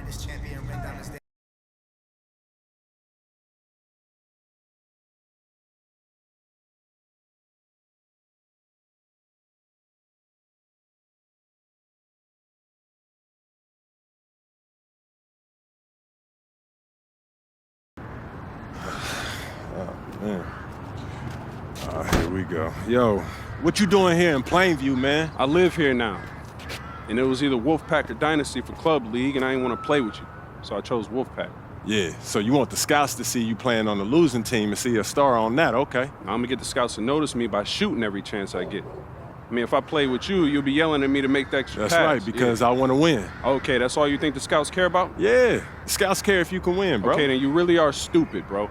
This champion ran down the stage. Man. Here we go. Yo, what you doing here in Plainview, man? I live here now. And it was either Wolfpack or Dynasty for Club League, and I didn't want to play with you. So I chose Wolfpack. Yeah, so you want the scouts to see you playing on the losing team and see a star on that, okay. Now, I'm going to get the scouts to notice me by shooting every chance I get. I mean, if I play with you, you'll be yelling at me to make the extra pass. That's right, because I want to win. Okay, that's all you think the scouts care about? Yeah, the scouts care if you can win, bro. Okay, then you really are stupid, bro.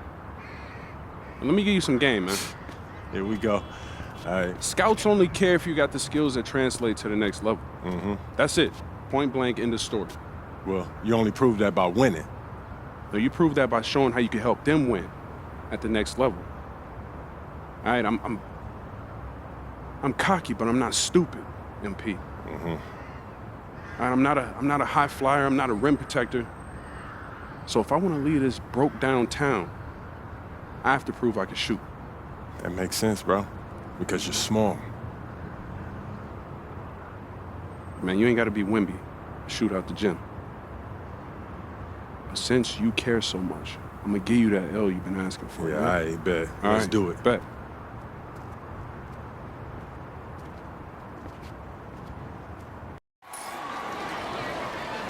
Let me give you some game, man. Here we go. All right. Scouts only care if you got the skills that translate to the next level. Mm-hmm. That's it. Point blank, end of story. Well, you only prove that by winning. So you prove that by showing how you can help them win at the next level. All right, I'm cocky, but I'm not stupid, MP. Mm-hmm. All right, I'm not a high flyer. I'm not a rim protector. So if I want to lead this broke down town, I have to prove I can shoot. That makes sense, bro, because you're small. Man, you ain't got to be Wimby to shoot out the gym. But since you care so much, I'm going to give you that L you've been asking for. Yeah, I bet. Let's do it. Bet.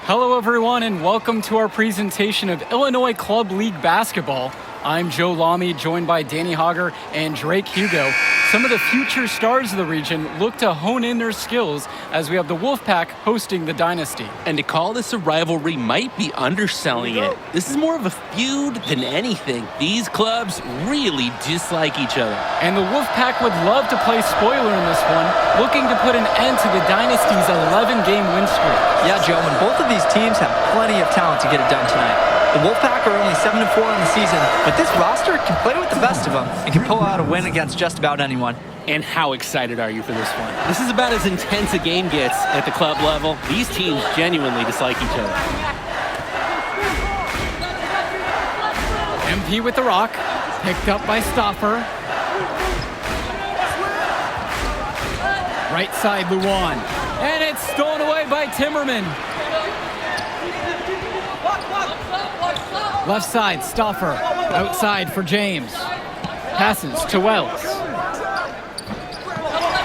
Hello, everyone, and welcome to our presentation of Illinois Club League Basketball. I'm Joe Lamy, joined by Danny Hogger and Drake Hugo. Some of the future stars of the region look to hone in their skills as we have the Wolfpack hosting the Dynasty. And to call this a rivalry might be underselling it. This is more of a feud than anything. These clubs really dislike each other. And the Wolfpack would love to play spoiler in this one, looking to put an end to the Dynasty's 11-game win streak. Yeah, Joe, and both of these teams have plenty of talent to get it done tonight. The Wolfpack are only 7-4 on the season, but this roster can play with the best of them and can pull out a win against just about anyone. And how excited are you for this one? This is about as intense a game gets at the club level. These teams genuinely dislike each other. MP with the rock, picked up by Stoffer. Right side, Luan. And it's stolen away by Timmerman. Left side, Stoffer. Outside for James. Passes to Wells.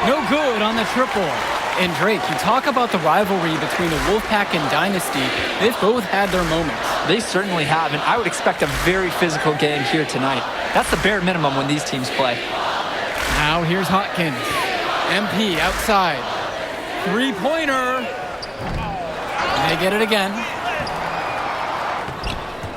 No good on the triple. And Drake, you talk about the rivalry between the Wolfpack and Dynasty. They've both had their moments. They certainly have, and I would expect a very physical game here tonight. That's the bare minimum when these teams play. Now here's Hotkins. MP outside. Three-pointer. And they get it again.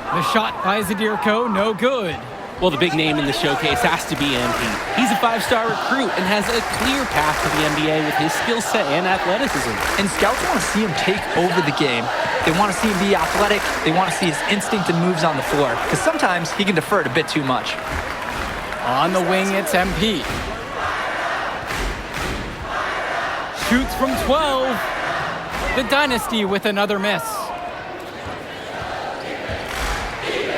The shot by Zadirko, no good. Well, the big name in the showcase has to be MP. He's a five-star recruit and has a clear path to the NBA with his skill set and athleticism. And scouts want to see him take over the game. They want to see him be athletic. They want to see his instinct and moves on the floor, because sometimes he can defer it a bit too much. On the wing, it's MP. Shoots from 12. The Dynasty with another miss.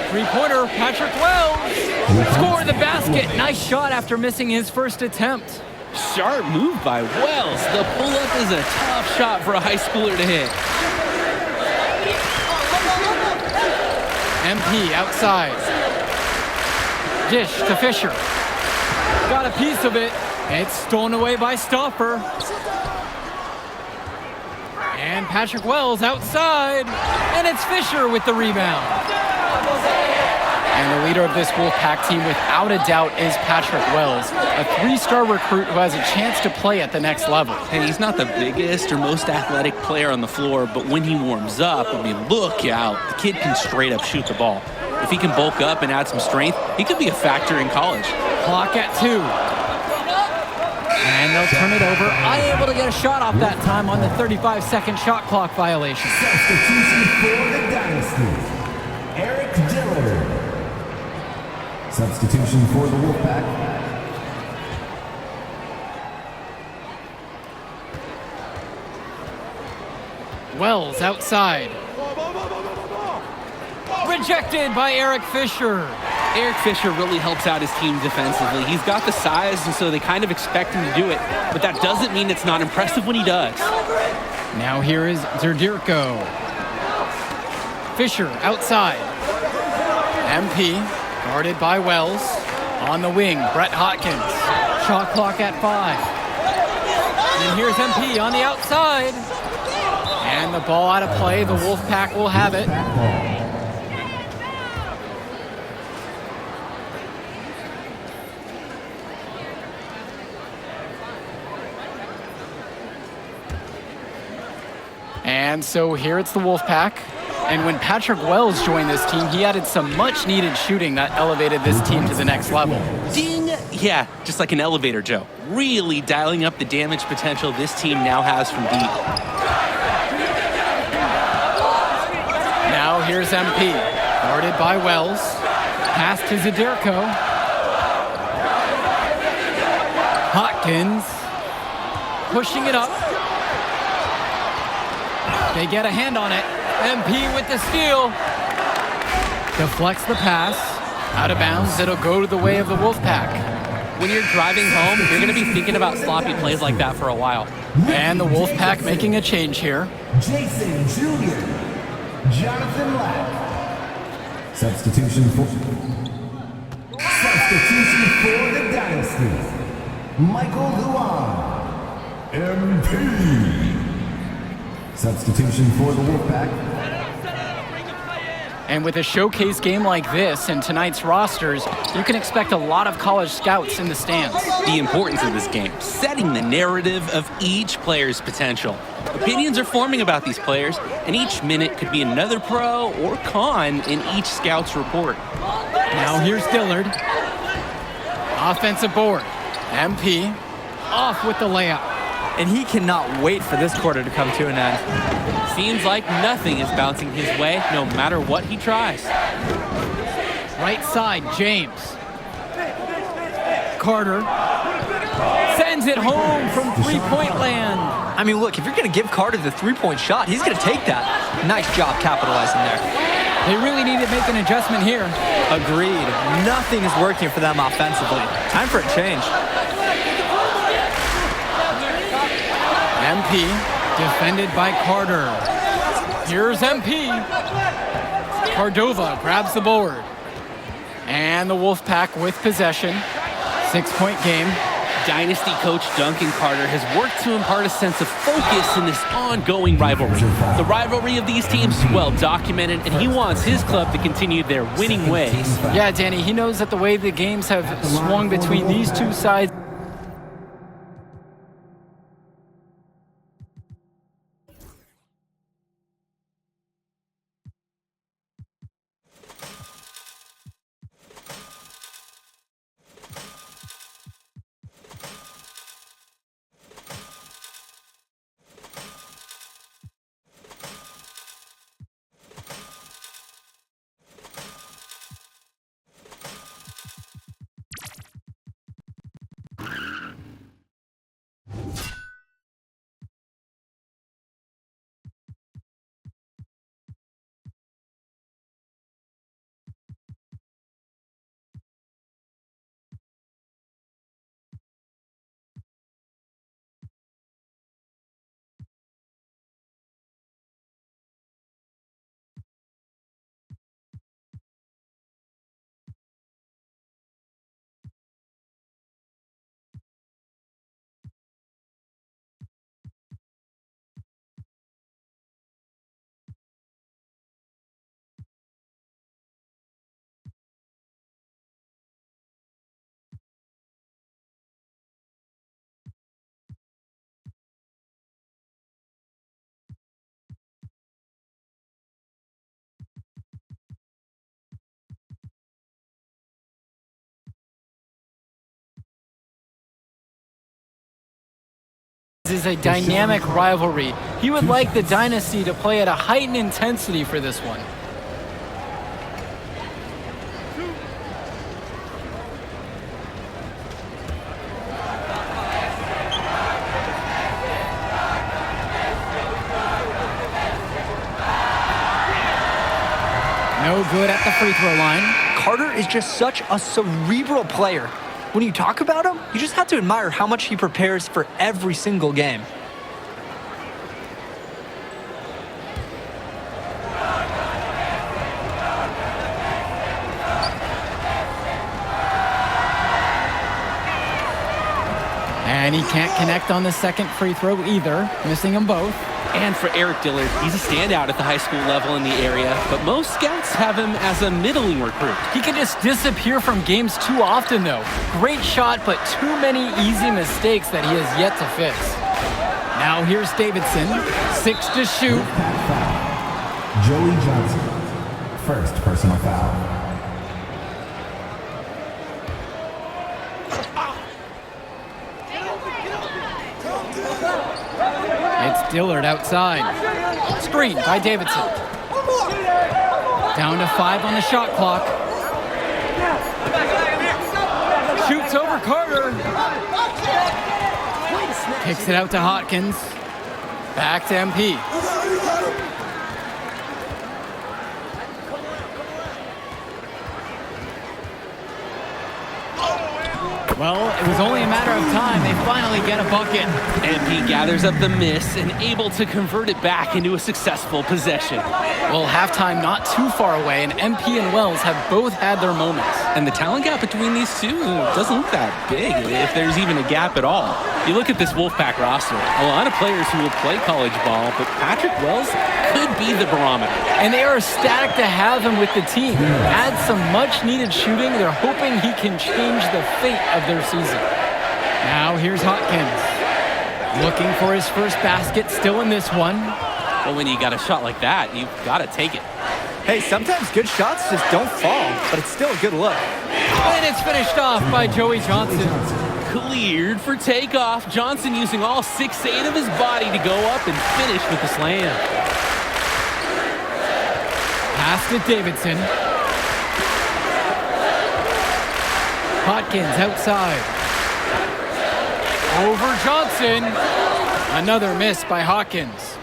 Three-pointer, Patrick Wells. Score the basket. Nice shot after missing his first attempt. Sharp move by Wells. The pull-up is a tough shot for a high schooler to hit. MP outside. Dish to Fisher. Got a piece of it. It's stolen away by Stoffer. And Patrick Wells outside. And it's Fisher with the rebound. And the leader of this Wolfpack team, without a doubt, is Patrick Wells, a three-star recruit who has a chance to play at the next level. And he's not the biggest or most athletic player on the floor, but when he warms up, I mean, look out. The kid can straight up shoot the ball. If he can bulk up and add some strength, he could be a factor in college. Clock at 2. And they'll turn it over. Unable to get a shot off that time on the 35-second shot clock violation. Substitution for the Dynasty, Eric Dillard. Substitution for the Wolfpack, Wells outside. Rejected by Eric Fisher. Eric Fisher really helps out his team defensively. He's got the size, and so they kind of expect him to do it. But that doesn't mean it's not impressive when he does. Now here is Zerdirko. Fisher outside. MP guarded by Wells. On the wing, Brett Hotkins. Shot clock at 5. And here's MP on the outside. And the ball out of play. The Wolfpack will have it. And so here it's the Wolfpack. And when Patrick Wells joined this team, he added some much-needed shooting that elevated this team to the next level. Ding! Yeah, just like an elevator, Joe. Really dialing up the damage potential this team now has from deep. Now here's MP, guarded by Wells. Pass to Zerdirko. Hotkins pushing it up. They get a hand on it. MP with the steal. Deflects the pass. Out of bounds. It'll go to the way of the Wolfpack. When you're driving home, you're going to be thinking about sloppy plays like that for a while. And the Wolfpack making a change here. Jason Jr. Jonathan Lack. Substitution for the Dynasty. Michael Luan. MP. Substitution for the Wolfpack. And with a showcase game like this and tonight's rosters, you can expect a lot of college scouts in the stands. The importance of this game, setting the narrative of each player's potential. Opinions are forming about these players, and each minute could be another pro or con in each scout's report. Now here's Dillard. Offensive board. MP off with the layup. And he cannot wait for this quarter to come to an end. Seems like nothing is bouncing his way, no matter what he tries. Right side, James. Carter sends it home from three-point land. I mean, look, if you're going to give Carter the three-point shot, he's going to take that. Nice job capitalizing there. They really need to make an adjustment here. Agreed. Nothing is working for them offensively. Time for a change. MP defended by Carter. Here's MP. Cordova grabs the board. And the Wolfpack with possession. 6-point game. Dynasty coach Duncan Carter has worked to impart a sense of focus in this ongoing rivalry. The rivalry of these teams is well documented, and he wants his club to continue their winning ways. Yeah, Danny, he knows that the way the games have swung between these two sides. This is a dynamic rivalry. He would like the Dynasty to play at a heightened intensity for this one. No good at the free throw line. Carter is just such a cerebral player. When you talk about him, you just have to admire how much he prepares for every single game. And he can't connect on the second free throw either, missing them both. And for Eric Dillard, he's a standout at the high school level in the area, but most scouts have him as a middling recruit. He can just disappear from games too often, though. Great shot, but too many easy mistakes that he has yet to fix. Now here's Davidson, 6 to shoot. Joey Johnson. First personal foul. It's Dillard outside. Screen by Davidson. Down to 5 on the shot clock. Shoots over Carter. Kicks it out to Hotkins. Back to MP. Well, it was only a matter of time. They finally get a bucket. MP gathers up the miss and able to convert it back into a successful possession. Well, halftime not too far away, and MP and Wells have both had their moments. And the talent gap between these two doesn't look that big, if there's even a gap at all. You look at this Wolfpack roster, a lot of players who will play college ball, but Patrick Wells could be the barometer. And they are ecstatic to have him with the team. Add some much-needed shooting. They're hoping he can change the fate of their season. Now here's Hotkins. Looking for his first basket, still in this one. But when you got a shot like that, you've got to take it. Hey, sometimes good shots just don't fall, but it's still a good look. And it's finished off by Joey Johnson. Cleared for takeoff. Johnson using all 6'8" of his body to go up and finish with the slam. Pass to Davidson. Hotkins outside. Over Johnson. Another miss by Hawkins.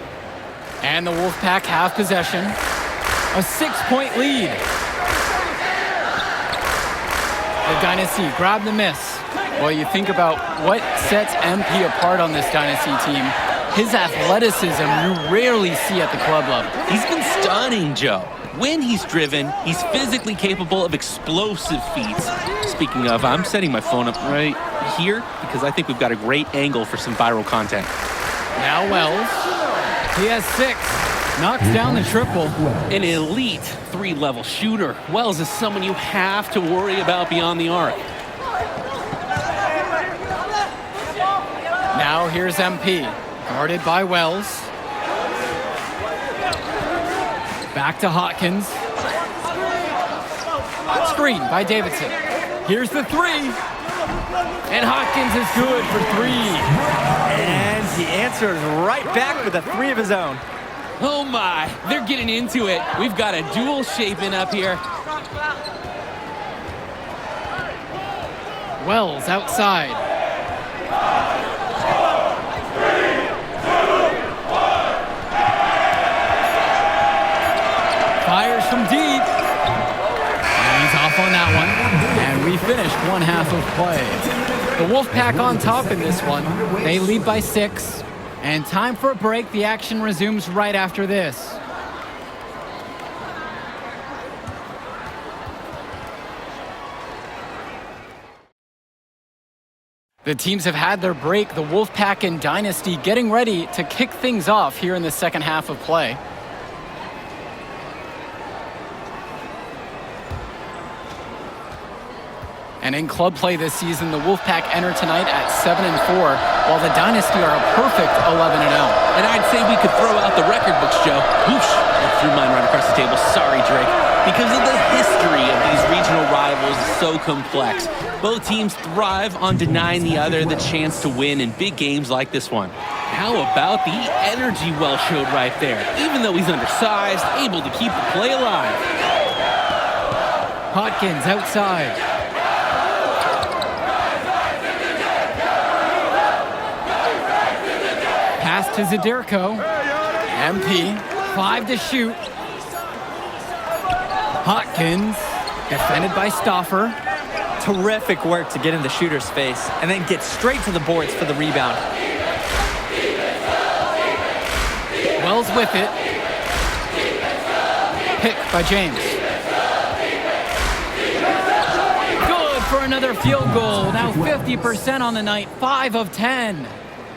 And the Wolfpack have possession. A 6-point lead. The Dynasty grab the miss. Well, you think about what sets MP apart on this Dynasty team. His athleticism you rarely see at the club level. He's been stunning, Joe. When he's driven, he's physically capable of explosive feats. Speaking of, I'm setting my phone up right here because I think we've got a great angle for some viral content. Now Wells. He has 6. Knocks down the triple. An elite 3-level shooter. Wells is someone you have to worry about beyond the arc. Now here's MP. Guarded by Wells. Back to Hotkins. Screen by Davidson. Here's the 3. And Hotkins is good for 3. And he answers right back with a 3 of his own. Oh my, they're getting into it. We've got a dual shaping up here. Wells outside. Fires from deep. And he's off on that one. And we finished one half of play. The Wolfpack on top in this one. They lead by 6. And time for a break. The action resumes right after this. The teams have had their break. The Wolfpack and Dynasty getting ready to kick things off here in the second half of play. And in club play this season, the Wolfpack enter tonight at 7-4, while the Dynasty are a perfect 11-0. And I'd say we could throw out the record books, Joe. Whoosh! I threw mine right across the table. Sorry, Drake. Because of the history of these regional rivals is so complex. Both teams thrive on denying the other the chance to win in big games like this one. How about the energy Wells showed right there? Even though he's undersized, able to keep the play alive. Hotkins outside. Pass to Zaderko. MP, 5 to shoot. Hopkins, defended by Stauffer. Terrific work to get in the shooter's face and then get straight to the boards for the rebound. Wells with it. Pick by James. Good for another field goal. Now 50% on the night, 5 of 10.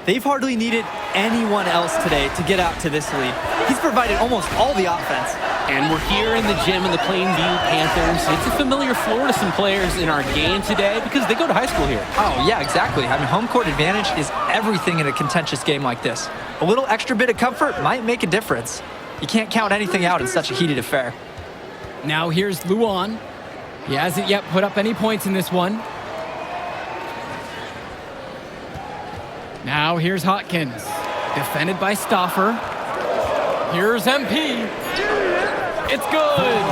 They've hardly needed anyone else today to get out to this lead. He's provided almost all the offense. And we're here in the gym in the Plainview Panthers. It's a familiar floor to some players in our game today because they go to high school here. Oh, yeah, exactly. I mean, home court advantage is everything in a contentious game like this. A little extra bit of comfort might make a difference. You can't count anything out in such a heated affair. Now here's Luan. He hasn't yet put up any points in this one. Now here's Hopkins, defended by Stauffer. Here's MP. It's good.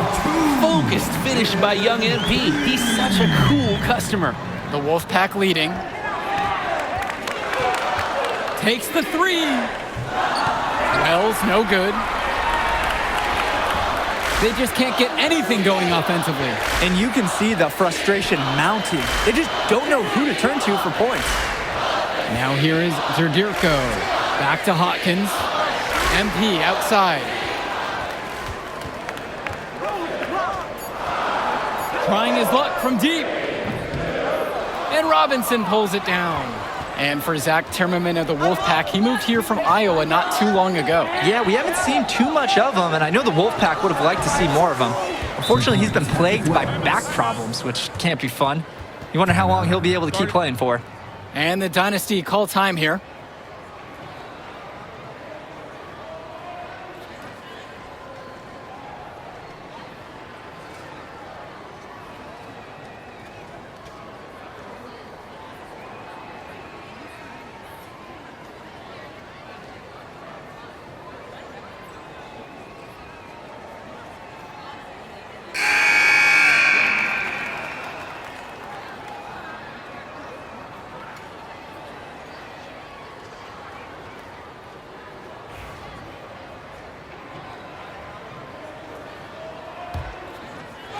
Focused finish by young MP. He's such a cool customer. The Wolfpack leading. Takes the three. Wells, no good. They just can't get anything going offensively. And you can see the frustration mounting. They just don't know who to turn to for points. Now here is Zerdirko. Back to Hopkins. MP outside. Trying his luck from deep. And Robinson pulls it down. And for Zach Timmerman of the Wolfpack, he moved here from Iowa not too long ago. Yeah, we haven't seen too much of him, and I know the Wolfpack would have liked to see more of him. Unfortunately, he's been plagued by back problems, which can't be fun. You wonder how long he'll be able to keep playing for. And the Dynasty call time here.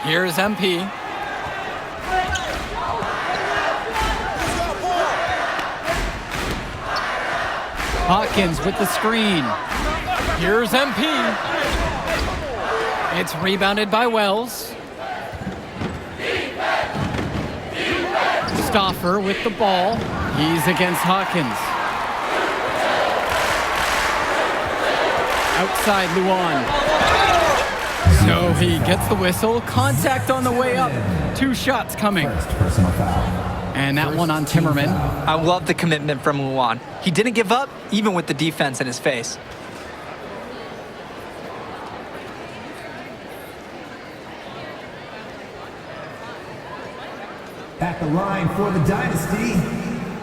Here's MP. Hopkins with the screen. Here's MP. It's rebounded by Wells. Stauffer with the ball. He's against Hopkins. Outside Luan. So he gets the whistle. Contact on the way up. 2 shots coming. First personal foul. And that one on Timmerman. I love the commitment from Luan. He didn't give up, even with the defense in his face. At the line for the Dynasty,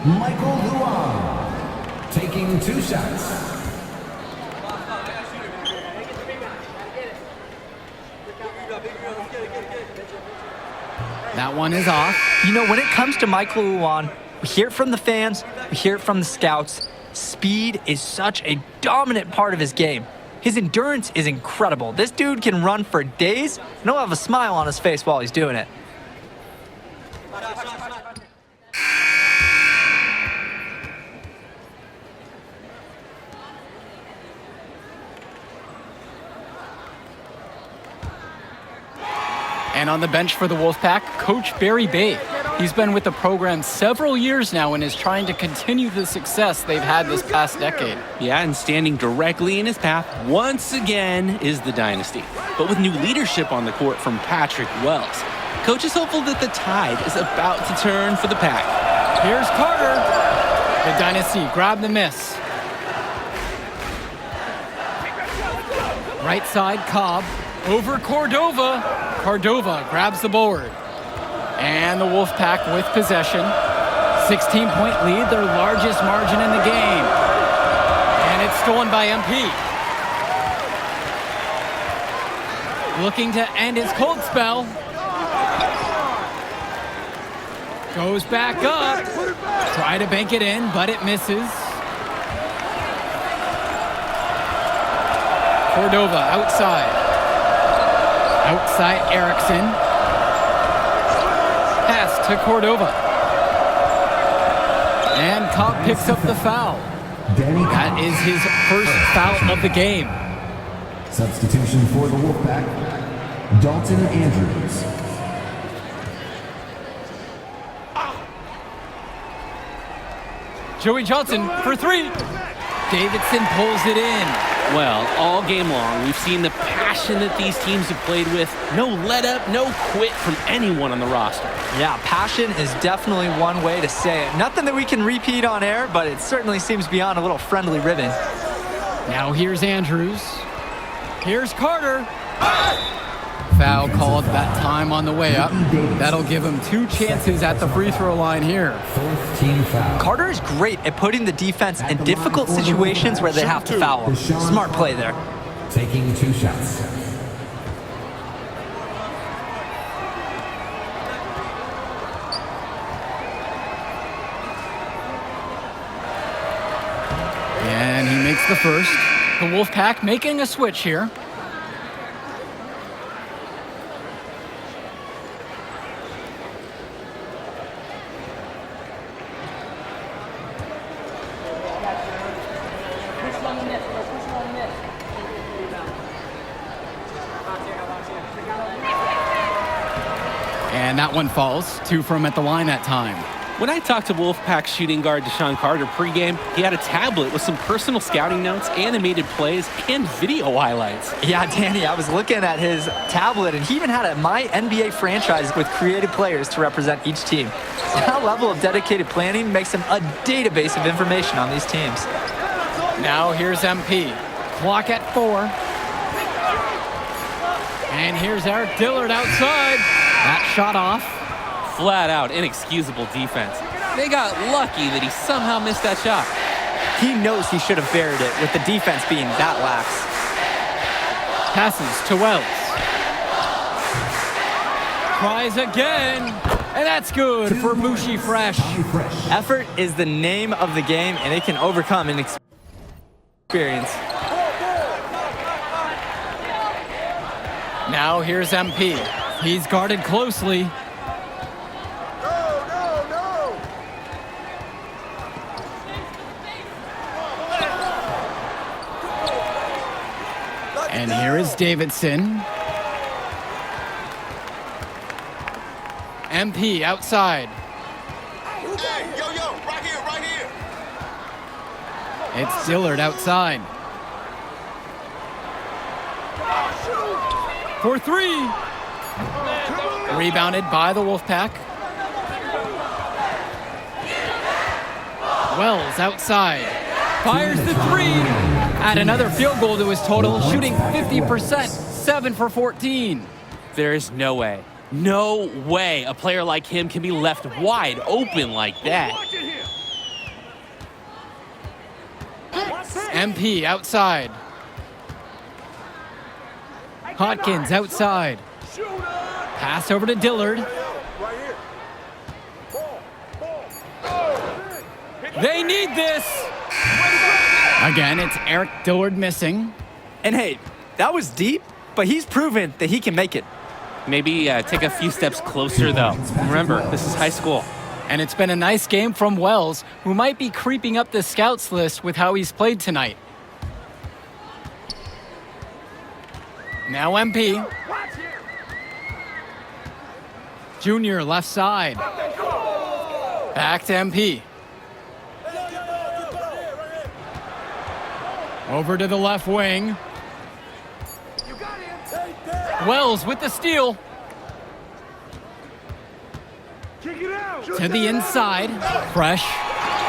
Michael Luan. Taking 2 shots. That one is off. You know, when it comes to Michael Luan, we hear it from the fans, we hear it from the scouts. Speed is such a dominant part of his game. His endurance is incredible. This dude can run for days, and he'll have a smile on his face while he's doing it. And on the bench for the Wolfpack, Coach Barry Bay. He's been with the program several years now and is trying to continue the success they've had this past decade. Yeah, and standing directly in his path once again is the Dynasty. But with new leadership on the court from Patrick Wells, Coach is hopeful that the tide is about to turn for the Pack. Here's Carter. The Dynasty grab the miss. Right side, Cobb. Over Cordova. Cordova grabs the board. And the Wolfpack with possession. 16-point lead, their largest margin in the game. And it's stolen by MP. Looking to end his cold spell. Goes back up. Try to bank it in, but it misses. Cordova outside. Outside Erickson. Pass to Cordova. And Cobb picks up the foul. Danny That is his first foul of the game. Substitution for the Wolfpack, Dalton Andrews. Joey Johnson for three. Davidson pulls it in. Well, all game long, we've seen the passion that these teams have played with. No let up, no quit from anyone on the roster. Yeah, passion is definitely one way to say it. Nothing that we can repeat on air, but it certainly seems beyond a little friendly ribbon. Now here's Andrews. Here's Carter. Foul called that time on the way up. That'll give him 2 chances at the free throw line here. Fourth team foul. Carter is great at putting the defense in difficult situations where they have to foul. Smart play there. Taking 2 shots. And he makes the first. The Wolfpack making a switch here. And that one falls. 2 from at the line that time. When I talked to Wolfpack shooting guard Deshaun Carter pregame, he had a tablet with some personal scouting notes, animated plays, and video highlights. Yeah, Danny, I was looking at his tablet, and he even had a My NBA franchise with creative players to represent each team. That level of dedicated planning makes him a database of information on these teams. Now here's MP. Clock at 4. And here's Eric Dillard outside. That shot off. Flat out inexcusable defense. They got lucky that he somehow missed that shot. He knows he should have buried it with the defense being that lax. Passes to Wells. Tries again. And that's good for Mushi Fresh. Effort is the name of the game, and it can overcome inexperience. Now here's MP. He's guarded closely. And here is Davidson. MP outside. Hey, yo, right here. It's Dillard outside. For 3. Rebounded by the Wolfpack. Wells outside. Fires the 3. Add another field goal to his total, shooting 50%, 7 for 14. There is no way a player like him can be left wide open like that. MP outside. Hawkins outside. Pass over to Dillard. They need this. Again, it's Eric Dillard missing. And hey, that was deep, but he's proven that he can make it. Maybe take a few steps closer, though. Remember, this is high school. And it's been a nice game from Wells, who might be creeping up the scouts list with how he's played tonight. Now MP. Junior left side. Back to MP. Over to the left wing. Wells with the steal. To the inside. Fresh.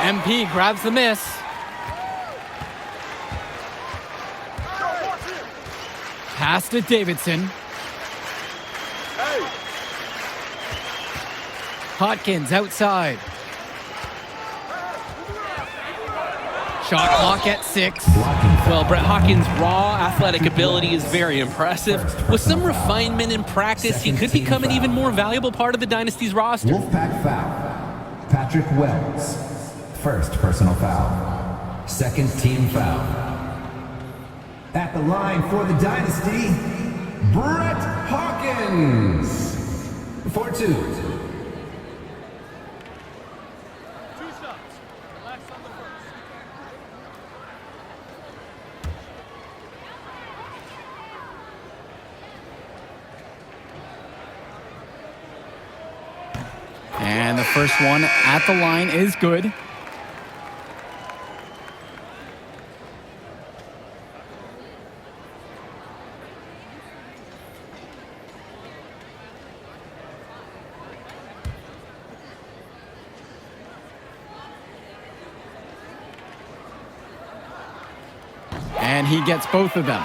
MP grabs the miss. Pass to Davidson. Hawkins outside. Shot clock at 6. Well, Brett Hawkins' raw athletic ability is very impressive. With some refinement in practice, he could become an even more valuable part of the Dynasty's roster. Wolfpack foul. Patrick Wells. First personal foul. Second team foul. At the line for the Dynasty, Brett Hawkins for 2. And the first one at the line is good. And he gets both of them.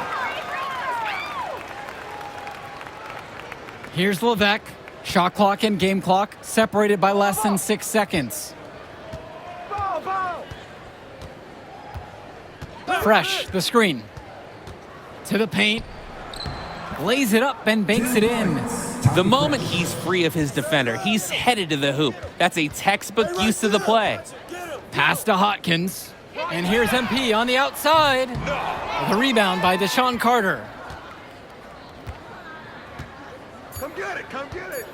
Here's Levesque. Shot clock and game clock separated by less than 6 seconds. Fresh, the screen. To the paint. Lays it up and banks it in. The moment he's free of his defender, he's headed to the hoop. That's a textbook use of the play. Pass to Hawkins. And here's MP on the outside. The rebound by Deshaun Carter. Come get it, come get it.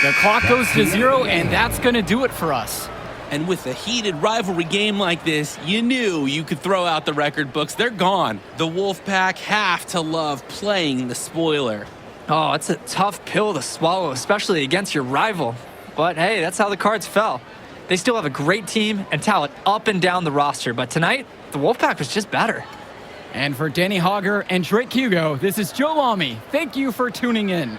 The clock goes to 0, and that's going to do it for us. And with a heated rivalry game like this, you knew you could throw out the record books. They're gone. The Wolfpack have to love playing the spoiler. Oh, it's a tough pill to swallow, especially against your rival. But hey, that's how the cards fell. They still have a great team and talent up and down the roster, but tonight, the Wolfpack was just better. And for Danny Hogger and Drake Hugo, this is Joe Lamy. Thank you for tuning in.